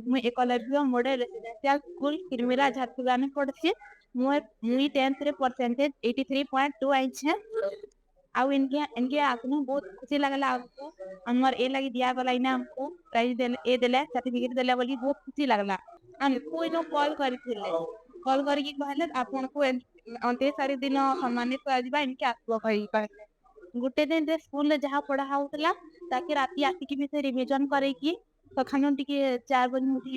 मुई Eklavya model residential school Kirmira Jharsuguda में पढ़छी। मुई 10th रे परसेंटेज 83.2 आई छे। आउ इनके इनके आपने बहुत खुशी लगला। आपको हमर ए लगी दिया गला इना हमको प्राइज देले सर्टिफिकेट देले बोली बहुत खुशी लगला। हम कोई नो कॉल करके कहले आपन को 29 दिन सम्मानित कर दिबा इनके आसबो कहले। गुटे दिन रे स्कूल में जहाँ पढ़ा होतला ताकि राती आसी भी से रिवीजन करे की सखानो टिके 4 बजे उठी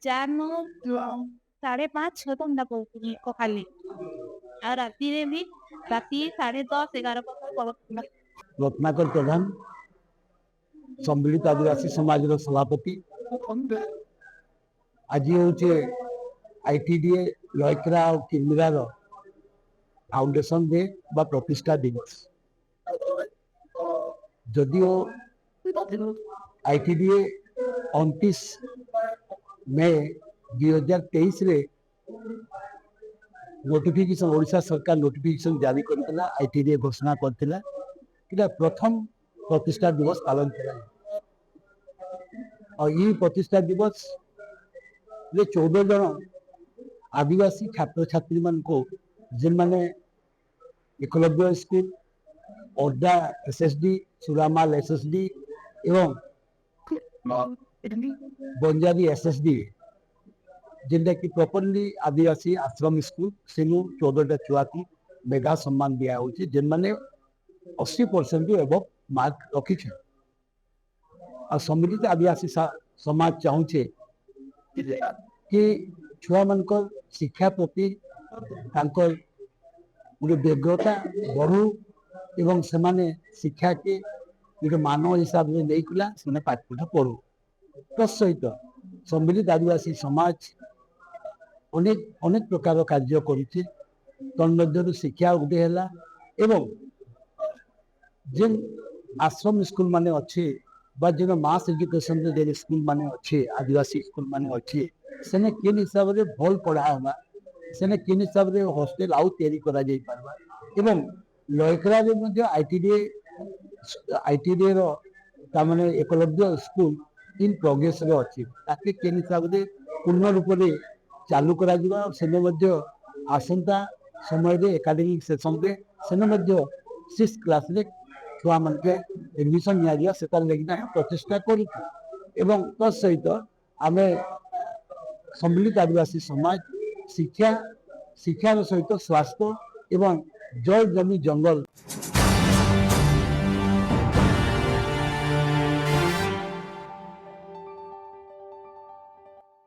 4 नो 5:30 6 घंटा पहुंची को खाली और राती रे भी राती 10:30 11 बजे रत्नाकर प्रधान सम्मिलित आदिवासी समाज सभापति आज हूँ आईटीडीए लयकरा और किरमिरा फाउंडेशन डे बा प्रतिष्ठा दिवस। जदिओ आईटीडीए 29 मई 2023 रे नोटिफिकेशन ओडिशा सरकार नोटिफिकेशन जारी करथिला आईटीडीए घोषणा करथिला कि प्रथम प्रतिष्ठा दिवस पालन करा और ये प्रतिष्ठा दिवस रे 14 जन आदिवासी छात्र छात्री मान को जिन माने एकलव्य स्कूल ओडा एसएसडी सुरामाल एसएसडी एवं बंजारी एसएसडी जिनटा कि प्रॉपर्ली आदिवासी आश्रम स्कूल सेनु 14टा छुआ को मेगा सम्मान दिया होची जिन माने 80% एवं मार्क रखी छे। आ सम्मिलित आदिवासी समाज चाहूचे कि छुआ मानकर शिक्षा प्रति तांकर गोटे व्यग्रता बढ़ू एवं से शिक्षा के गोटे मानव हिसाब से नहीं से पाठपढ़ा पढ़ू। तत्सहित सम्मिलित आदिवासी समाज अनेक अनेक प्रकार कार्य करुचे तन्मध्य शिक्षा गोटे है एवं जिन आश्रम स्कूल माने अच्छे बा जिन मास एजुकेशन स्कूल माने अच्छे आदिवासी स्कूल माने अच्छे सेने किन हिसाब से भल पढ़ा सेने किन हिसाब से हॉस्टेल आउ तैयारी करा जाई पारबा एवं लयकरा रे मध्ये आईटीडीए रो तामाने एकलव्य स्कूल इन प्रोग्रेस रे अछि ताकि किन हिसाब से पूर्ण रूप से चालू करा जिबा और सेने मध्ये आसंता समय रे एकेडमिक सेशन रे सेने मध्ये 6 क्लास रे छुआ मन के एडमिशन निया दिया सेता लेकिन प्रतिष्ठा करू एवं तत्सहित आमे सम्मिलित आदिवासी समाज शिक्षा शिक्षार सहित स्वास्थ्य एवं जल जमी जंगल